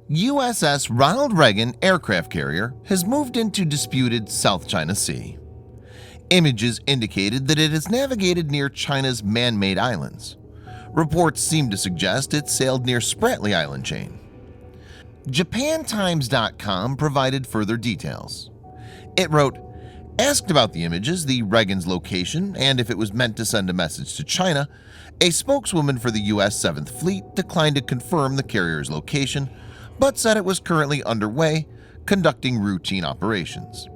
USS Ronald Reagan aircraft carrier has moved into disputed South China Sea. Images indicated that it has navigated near China's man-made islands. Reports seem to suggest it sailed near Spratly Island chain. JapanTimes.com provided further details. It wrote, asked about the images, the Reagan's location, and if it was meant to send a message to China, a spokeswoman for the U.S. 7th Fleet declined to confirm the carrier's location, but said it was currently underway, conducting routine operations.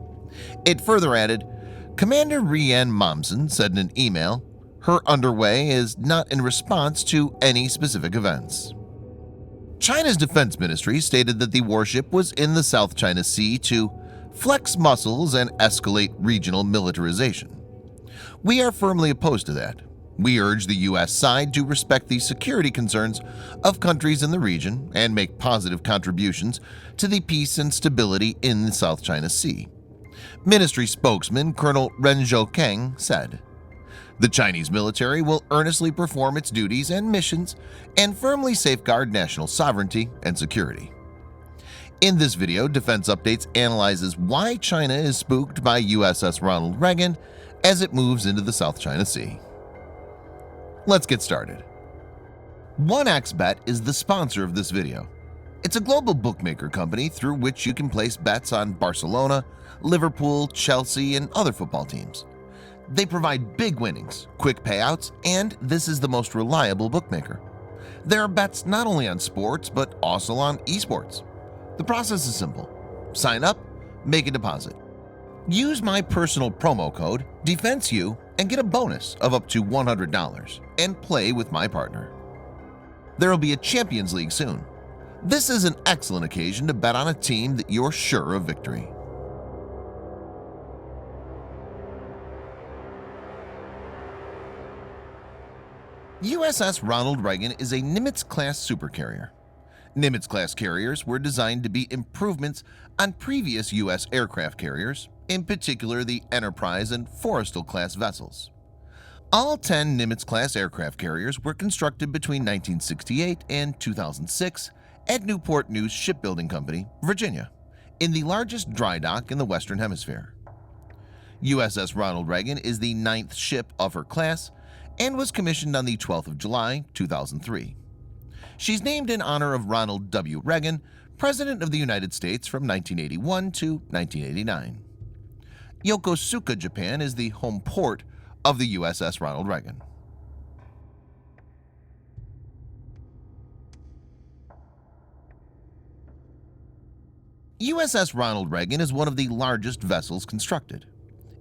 It further added, Commander Ren Guoqiang said in an email, her underway is not in response to any specific events. China's defense ministry stated that the warship was in the South China Sea to flex muscles and escalate regional militarization. We are firmly opposed to that. We urge the U.S. side to respect the security concerns of countries in the region and make positive contributions to the peace and stability in the South China Sea. Ministry spokesman Colonel Ren Guoqiang said, the Chinese military will earnestly perform its duties and missions and firmly safeguard national sovereignty and security. In this video, Defense Updates analyzes why China is spooked by USS Ronald Reagan as it moves into the South China Sea. Let's get started. 1xBet is the sponsor of this video. It's a global bookmaker company through which you can place bets on Barcelona, Liverpool, Chelsea, and other football teams. They provide big winnings, quick payouts, and this is the most reliable bookmaker. There are bets not only on sports but also on esports. The process is simple. Sign up, make a deposit. Use my personal promo code DEFENSEU and get a bonus of up to $100 and play with my partner. There will be a Champions League soon. This is an excellent occasion to bet on a team that you're sure of victory. USS Ronald Reagan is a Nimitz-class supercarrier. Nimitz-class carriers were designed to be improvements on previous U.S. aircraft carriers, in particular the Enterprise and Forrestal-class vessels. All 10 Nimitz-class aircraft carriers were constructed between 1968 and 2006 at Newport News Shipbuilding Company, Virginia, in the largest dry dock in the Western Hemisphere. USS Ronald Reagan is the 9th ship of her class and was commissioned on the 12th of July, 2003. She's named in honor of Ronald W. Reagan, President of the United States from 1981 to 1989. Yokosuka, Japan is the home port of the USS Ronald Reagan. USS Ronald Reagan is one of the largest vessels constructed.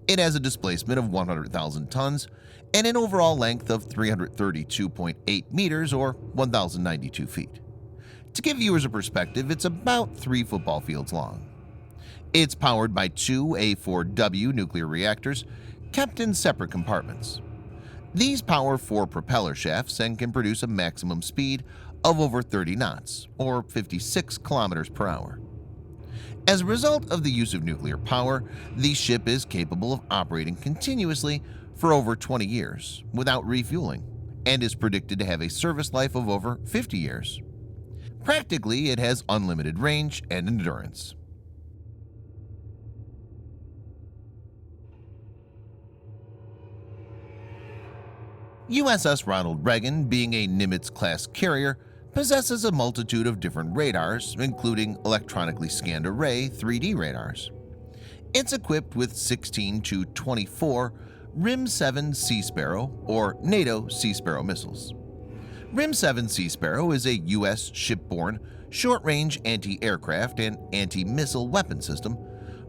It has a displacement of 100,000 tons and an overall length of 332.8 meters or 1,092 feet. To give viewers a perspective, it's about 3 football fields long. It's powered by 2 A4W nuclear reactors kept in separate compartments. These power 4 propeller shafts and can produce a maximum speed of over 30 knots or 56 kilometers per hour. As a result of the use of nuclear power, the ship is capable of operating continuously for over 20 years without refueling and is predicted to have a service life of over 50 years. Practically, it has unlimited range and endurance. USS Ronald Reagan, being a Nimitz-class carrier, possesses a multitude of different radars, including electronically scanned array 3D radars. It's equipped with 16 to 24 RIM-7 Sea Sparrow or NATO Sea Sparrow missiles. RIM-7 Sea Sparrow is a U.S. shipborne, short-range anti-aircraft and anti-missile weapon system,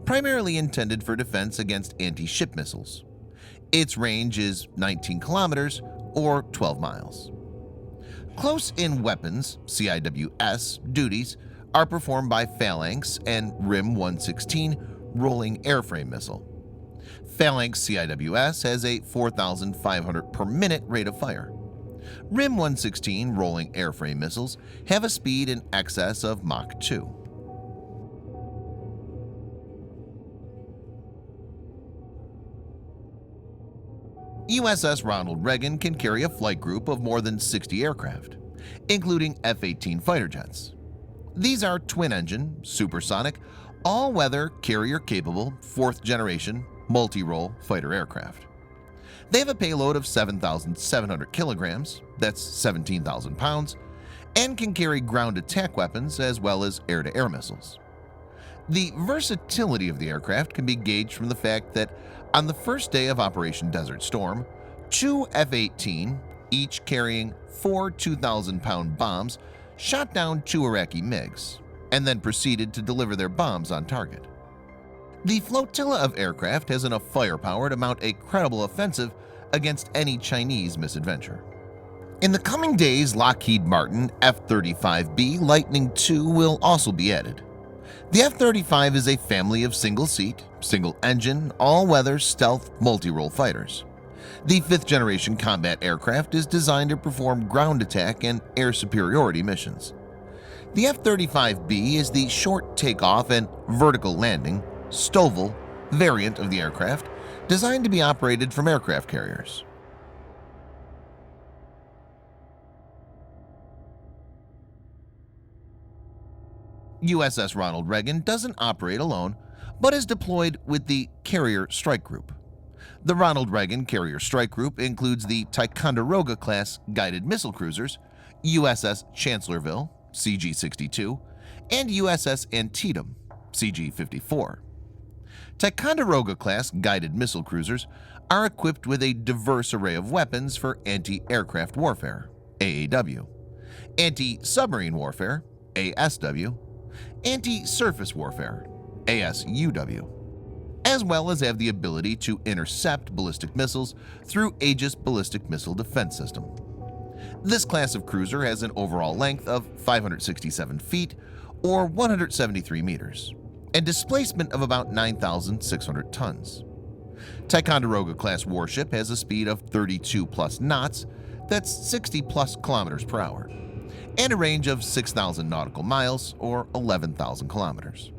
primarily intended for defense against anti-ship missiles. Its range is 19 kilometers or 12 miles. Close-in weapons (CIWS) duties are performed by Phalanx and RIM-116 rolling airframe missile. Phalanx CIWS has a 4,500 per minute rate of fire. RIM-116 rolling airframe missiles have a speed in excess of Mach 2. USS Ronald Reagan can carry a flight group of more than 60 aircraft, including F-18 fighter jets. These are twin-engine, supersonic, all-weather, carrier-capable, fourth-generation, multi-role fighter aircraft. They have a payload of 7,700 kilograms, that's 17,000 pounds, and can carry ground attack weapons as well as air-to-air missiles. The versatility of the aircraft can be gauged from the fact that on the first day of Operation Desert Storm, 2 F-18, each carrying 4 2,000-pound bombs, shot down 2 Iraqi MiGs, and then proceeded to deliver their bombs on target. The flotilla of aircraft has enough firepower to mount a credible offensive against any Chinese misadventure. In the coming days, Lockheed Martin F-35B Lightning II will also be added. The F-35 is a family of single-seat, single-engine, all-weather stealth multi-role fighters. The fifth-generation combat aircraft is designed to perform ground attack and air superiority missions. The F-35B is the short takeoff and vertical landing STOVL variant of the aircraft, designed to be operated from aircraft carriers. USS Ronald Reagan doesn't operate alone, but is deployed with the Carrier Strike Group. The Ronald Reagan Carrier Strike Group includes the Ticonderoga-class guided missile cruisers, USS Chancellorsville, CG-62, and USS Antietam, CG-54. Ticonderoga-class guided missile cruisers are equipped with a diverse array of weapons for anti-aircraft warfare, AAW, anti-submarine warfare, ASW, anti-surface warfare, ASUW, as well as have the ability to intercept ballistic missiles through Aegis Ballistic Missile Defense System. This class of cruiser has an overall length of 567 feet or 173 meters and displacement of about 9,600 tons. Ticonderoga-class warship has a speed of 32 plus knots, that's 60 plus kilometers per hour, and a range of 6,000 nautical miles or 11,000 kilometers.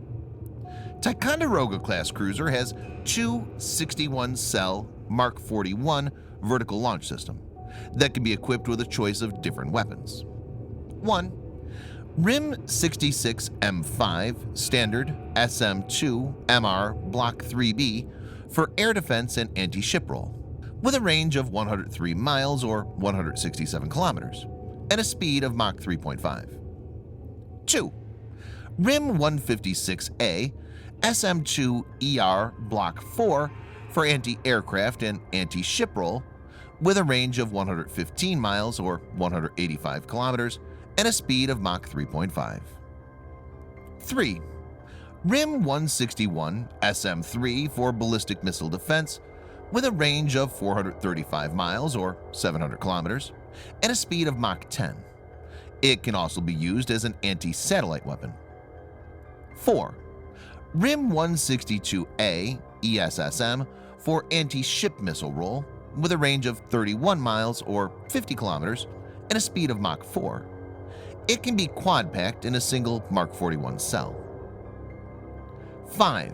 Ticonderoga-class cruiser has 2 61-cell Mark 41 vertical launch system that can be equipped with a choice of different weapons. 1. RIM 66M5 Standard SM-2 MR Block 3B for air defense and anti-ship roll, with a range of 103 miles or 167 kilometers and a speed of Mach 3.5. 2. RIM 156A SM-2 ER Block 4 for anti-aircraft and anti-ship roll, with a range of 115 miles or 185 kilometers and a speed of Mach 3.5. 3. RIM 161 SM-3 for ballistic missile defense, with a range of 435 miles or 700 kilometers and a speed of Mach 10. It can also be used as an anti-satellite weapon. 4. RIM 162A ESSM for anti-ship missile roll, with a range of 31 miles or 50 kilometers and a speed of Mach 4. It can be quad-packed in a single Mark 41 cell. 5.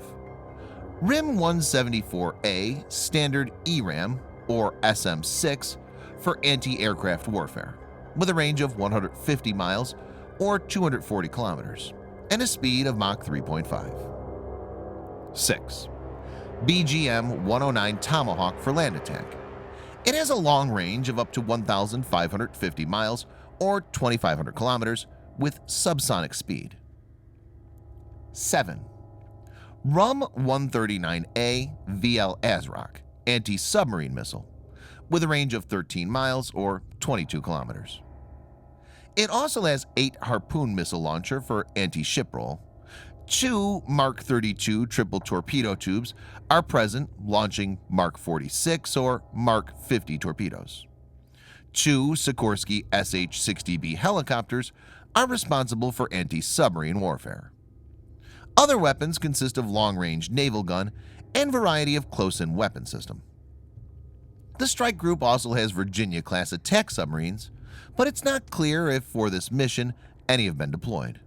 RIM 174A Standard ERAM or SM-6 for anti-aircraft warfare, with a range of 150 miles or 240 kilometers and a speed of Mach 3.5. 6. BGM-109 Tomahawk for land attack. It has a long range of up to 1,550 miles or 2,500 kilometers with subsonic speed. 7. RUM-139A VL ASROC anti-submarine missile, with a range of 13 miles or 22 kilometers. It also has 8 Harpoon missile launcher for anti-ship roll. 2 Mark 32 triple torpedo tubes are present, launching Mark 46 or Mark 50 torpedoes. 2 Sikorsky SH-60B helicopters are responsible for anti-submarine warfare. Other weapons consist of long-range naval gun and variety of close-in weapon system. The strike group also has Virginia-class attack submarines, but it's not clear if for this mission any have been deployed.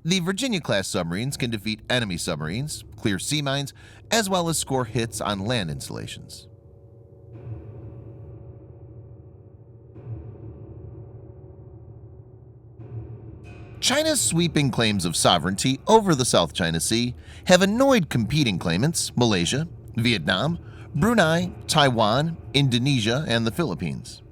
The Virginia-class submarines can defeat enemy submarines, clear sea mines, as well as score hits on land installations. China's sweeping claims of sovereignty over the South China Sea have annoyed competing claimants Malaysia, Vietnam, Brunei, Taiwan, Indonesia, and the Philippines.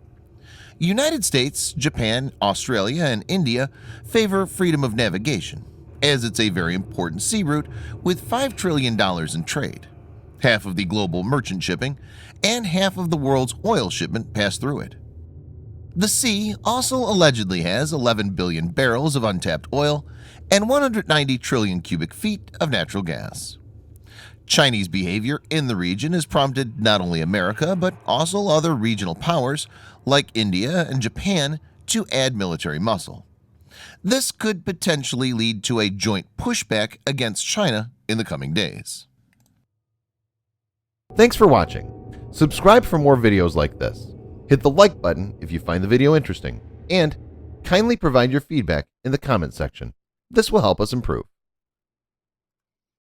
United States, Japan, Australia, and India favor freedom of navigation, as it's a very important sea route with $5 trillion in trade, half of the global merchant shipping, and half of the world's oil shipment pass through it. The sea also allegedly has 11 billion barrels of untapped oil and 190 trillion cubic feet of natural gas. Chinese behavior in the region has prompted not only America but also other regional powers like India and Japan to add military muscle. This could potentially lead to a joint pushback against China in the coming days. Thanks for watching. Subscribe for more videos like this. Hit the like button if you find the video interesting, and kindly provide your feedback in the comment section. This will help us improve.